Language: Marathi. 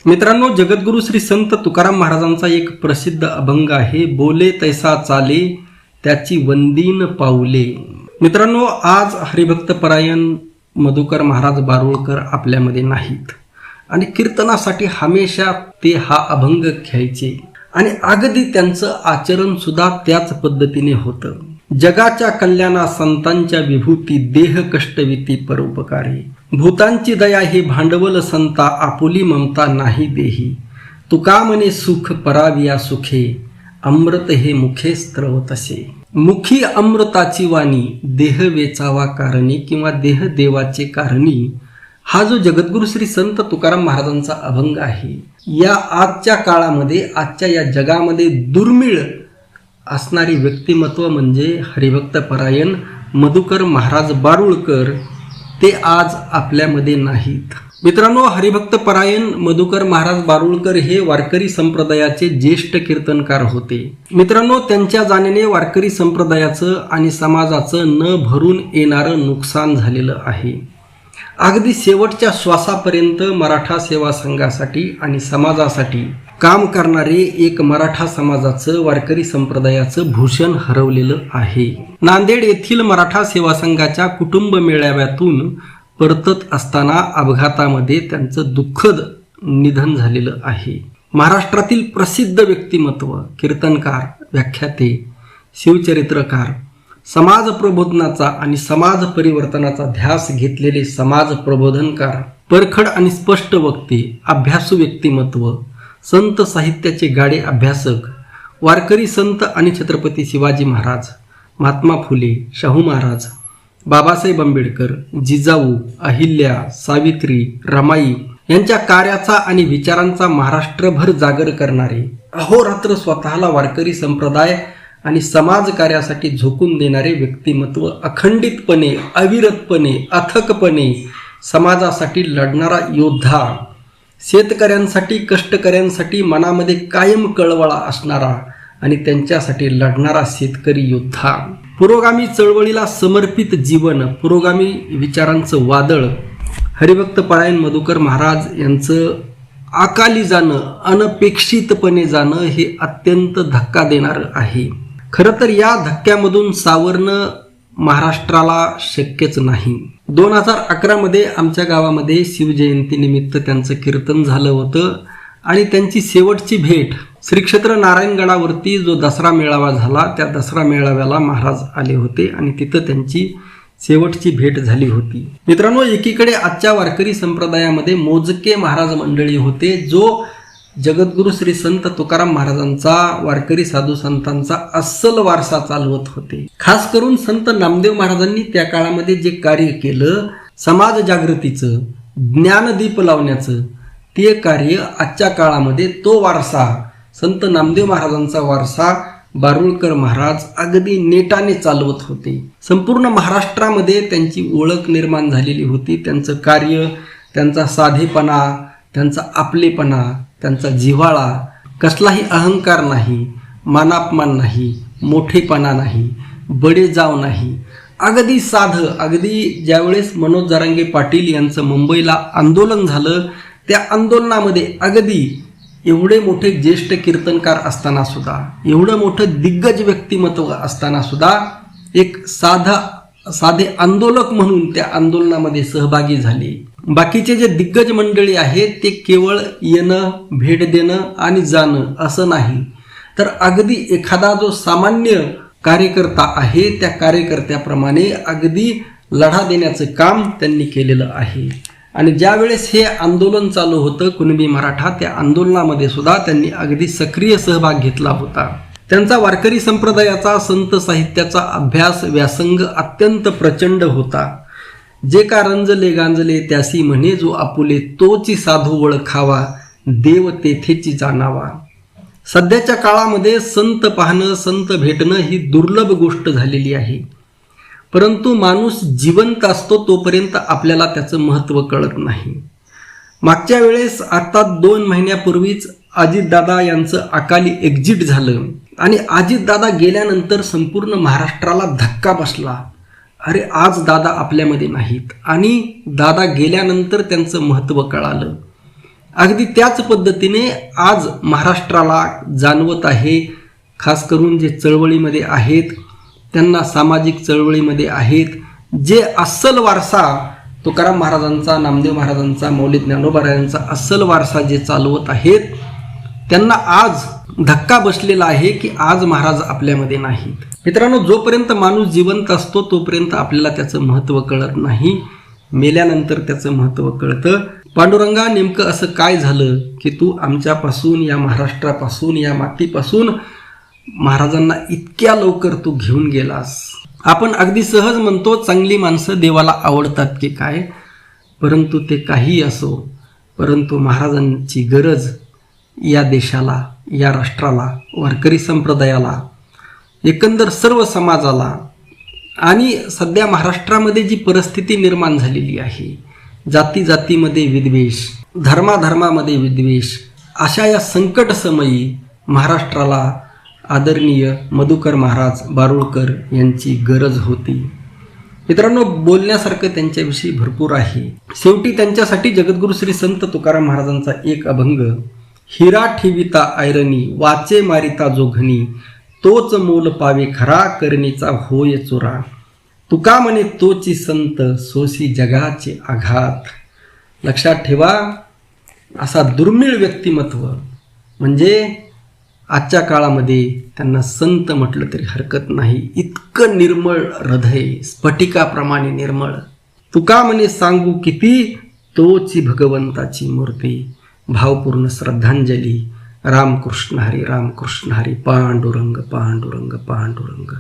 मित्रांनो, जगद्गुरु श्री संत तुकाराम महाराजांचा एक प्रसिद्ध अभंग आहे, बोले तैसा चाले त्याची वंदीन पाऊले. मित्रांनो, आज हरिभक्त परायण मधुकर महाराज बारुळकर आपल्यामध्ये नाहीत आणि कीर्तनासाठी हमेशा ते हा अभंग घ्यायचे आणि अगदी त्यांचं आचरण सुद्धा त्याच पद्धतीने होतं. जगाच्या कल्याणा संतांच्या विभूती, देह कष्टविती परोपकारी. भूतांची दया हे भांडवल संता, आपुली ममता नाही देही. तुका म्हणे सुख पराविया सुखे, अमृत हे मुखे स्त्रव तसे. मुखी अमृताची वाणी, देह वेचावा कारणी किंवा देह देवाचे कारणी, हा जो जगद्गुरु श्री संत तुकाराम महाराजांचा अभंग आहे, या आजच्या काळामध्ये, आजच्या या जगामध्ये दुर्मिळ असणारी व्यक्तिमत्व म्हणजे हरिभक्त परायण मधुकर महाराज बारुळकर. ते आज आपल्यामध्ये नाहीत. मित्रांनो, हरिभक्त परायण मधुकर महाराज बारुळकर हे वारकरी संप्रदायाचे ज्येष्ठ कीर्तनकार होते. मित्रांनो, त्यांच्या जाण्याने वारकरी संप्रदायाचं आणि समाजाचं न भरून येणारं नुकसान झालेलं आहे. अगदी शेवटच्या श्वासापर्यंत मराठा सेवा संघासाठी आणि समाजासाठी काम करणारे एक मराठा समाजाचं, वारकरी संप्रदायाचं भूषण हरवलेलं आहे. नांदेड येथील मराठा सेवा संघाच्या कुटुंब मेळाव्यातून परतत असताना अपघातामध्ये त्यांचं दुःखद निधन झालेलं आहे. महाराष्ट्रातील प्रसिद्ध व्यक्तिमत्व, कीर्तनकार, व्याख्याते, शिवचरित्रकार, समाज प्रबोधनाचा आणि समाज परिवर्तनाचा ध्यास घेतलेले समाज प्रबोधनकार, परखड आणि स्पष्ट वक्ते, अभ्यासू व्यक्तिमत्व, संत साहित्याचे गाडे अभ्यासक, वारकरी संत आणि छत्रपती शिवाजी महाराज, महात्मा फुले, शाहू महाराज, बाबासाहेब आंबेडकर, जिजाऊ, अहिल्या, सावित्री, रमाई यांच्या कार्याचा आणि विचारांचा महाराष्ट्रभर जागर करणारे, अहोरात्र स्वतःला वारकरी संप्रदाय आणि समाज कार्यासाठी झोकून देणारे व्यक्तिमत्व, अखंडितपणे, अविरतपणे, अथकपणे समाजासाठी लढणारा योद्धा, शेतकऱ्यांसाठी, कष्टकऱ्यांसाठी मनामध्ये कायम कळवळा असणारा आणि त्यांच्यासाठी लढणारा शेतकरी योद्धा, पुरोगामी चळवळीला समर्पित जीवन, पुरोगामी विचारांचं वादळ, हरिभक्त परायण मधुकर महाराज यांचं अकाली जाणं, अनपेक्षितपणे जाणं हे अत्यंत धक्का देणारं आहे. खरं तर या धक्क्यामधून सावरणं महाराष्ट्राला शक्यच नाही. 2011 मध्ये आमच्या गावामध्ये शिवजयंतीनिमित्त त्यांचं कीर्तन झालं होतं आणि त्यांची शेवटची भेट श्री क्षेत्र नारायणगडावरती जो दसरा मेळावा झाला, त्या दसरा मेळाव्याला महाराज आले होते आणि तिथं त्यांची शेवटची भेट झाली होती. मित्रांनो, एकीकडे आजच्या वारकरी संप्रदायामध्ये मोजके महाराज मंडळी होते, जो जगद्गुरु श्री संत तुकाराम महाराजांचा, वारकरी साधू संतांचा अस्सल वारसा चालवत होते. खास करून संत नामदेव महाराजांनी त्या काळामध्ये जे कार्य केलं, समाज जागृतीचं, ज्ञानदीप लावण्याचं, ते कार्य आजच्या काळामध्ये, तो वारसा, संत नामदेव महाराजांचा वारसा बारुळकर महाराज अगदी नेटाने चालवत होते. संपूर्ण महाराष्ट्रामध्ये त्यांची ओळख निर्माण झालेली होती. त्यांचं कार्य, त्यांचा साधेपणा, त्यांचा आपलेपणा, त्यांचा जिव्हाळा, कसलाही अहंकार नाही, मानापमान नाही, मोठेपणा नाही, बडेजाव नाही, अगदी साधं. अगदी ज्यावेळेस मनोज जरांगे पाटील यांचं मुंबईला आंदोलन झालं, त्या आंदोलनामध्ये अगदी एवढे मोठे ज्येष्ठ कीर्तनकार असताना सुद्धा, एवढं मोठं दिग्गज व्यक्तिमत्व असताना सुद्धा एक साधे आंदोलक म्हणून त्या आंदोलनामध्ये सहभागी झाले. बाकीचे जे दिग्गज मंडळी आहेत ते केवळ येणं, भेट देणं आणि जाणं असं नाही, तर अगदी एखादा जो सामान्य कार्यकर्ता आहे त्या कार्यकर्त्याप्रमाणे अगदी लढा देण्याचं काम त्यांनी केलेलं आहे. आणि ज्यावेळेस हे आंदोलन चालू होतं कुणबी मराठा, त्या आंदोलनामध्ये सुद्धा त्यांनी अगदी सक्रिय सहभाग घेतला होता. त्यांचा वारकरी संप्रदायाचा, संत साहित्याचा अभ्यास, व्यासंग अत्यंत प्रचंड होता. जे का रंजले गांजले त्यासी म्हणे, जो आपुले तोची साधू ओळखावा, देव तेथेची जाणावा. सध्याच्या काळामध्ये संत पाहणं, संत भेटणं ही दुर्लभ गोष्ट झालेली आहे. परंतु माणूस जिवंत असतो तोपर्यंत आपल्याला त्याचं महत्त्व कळत नाही. मागच्या वेळेस, आता 2 महिन्यापूर्वीच अजितदादा यांचं अकाली एक्झिट झालं आणि अजितदादा गेल्यानंतर संपूर्ण महाराष्ट्राला धक्का बसला. अरे, आज दादा आपल्यामध्ये नाहीत आणि दादा गेल्यानंतर त्यांचं महत्त्व कळालं. अगदी त्याच पद्धतीने आज महाराष्ट्राला जाणवत आहे. खास करून जे चळवळीमध्ये आहेत, त्यांना सामाजिक चळवळीमध्ये आहेत, जे अस्सल वारसा तुकाराम महाराजांचा, नामदेव महाराजांचा, मौली ज्ञानोबा रायांचा अस्सल वारसा जे चालवत आहेत, त्यांना आज धक्का बसलेला आहे की आज महाराज आपल्यामध्ये नाहीत. मित्रांनो, जोपर्यंत माणूस जिवंत असतो तोपर्यंत आपल्याला त्याचं महत्त्व कळत नाही. मेल्यानंतर त्याचं महत्त्व कळतं. पांडुरंगा, नेमकं असं काय झालं की तू आमच्यापासून, या महाराष्ट्रापासून, या मातीपासून महाराजांना इतक्या लवकर तू घेऊन गेलास? आपण अगदी सहज म्हणतो चांगली माणसं देवाला आवडतात की काय, परंतु ते काही असो, परंतु महाराजांची गरज या देशाला, या राष्ट्राला, वारकरी संप्रदायाला, एकंदर सर्व समाजाला, आणि सध्या महाराष्ट्रामध्ये जी परिस्थिती निर्माण झालेली आहे, जाती जातीमध्ये विद्वेष, धर्माधर्मामध्ये विद्वेष, अशा या संकट समयी महाराष्ट्राला आदरणीय मधुकर महाराज बारुळकर यांची गरज होती. मित्रांनो, बोलण्यासारखं त्यांच्याविषयी भरपूर आहे. शेवटी त्यांच्यासाठी जगद्गुरु श्री संत तुकाराम महाराजांचा एक अभंग, हिरा ठेविता ऐरणी, वाचे मारिता जो घनी, तोच मोल पावे खरा, करणीचा होय चुरा. तुका म्हणे तोची संत, सोसी जगाचे आघात. लक्षात ठेवा, असा दुर्मिळ व्यक्तिमत्व, म्हणजे आजच्या काळामध्ये त्यांना संत म्हटलं तरी हरकत नाही. इतकं निर्मळ हृदय, स्फटिकाप्रमाणे निर्मळ. तुका म्हणे सांगू किती, तोची भगवंताची मूर्ती. भावपूर्ण श्रद्धांजली. रामकृष्ण हरी, रामकृष्ण हरी. पांडुरंग पांडुरंग पांडुरंग.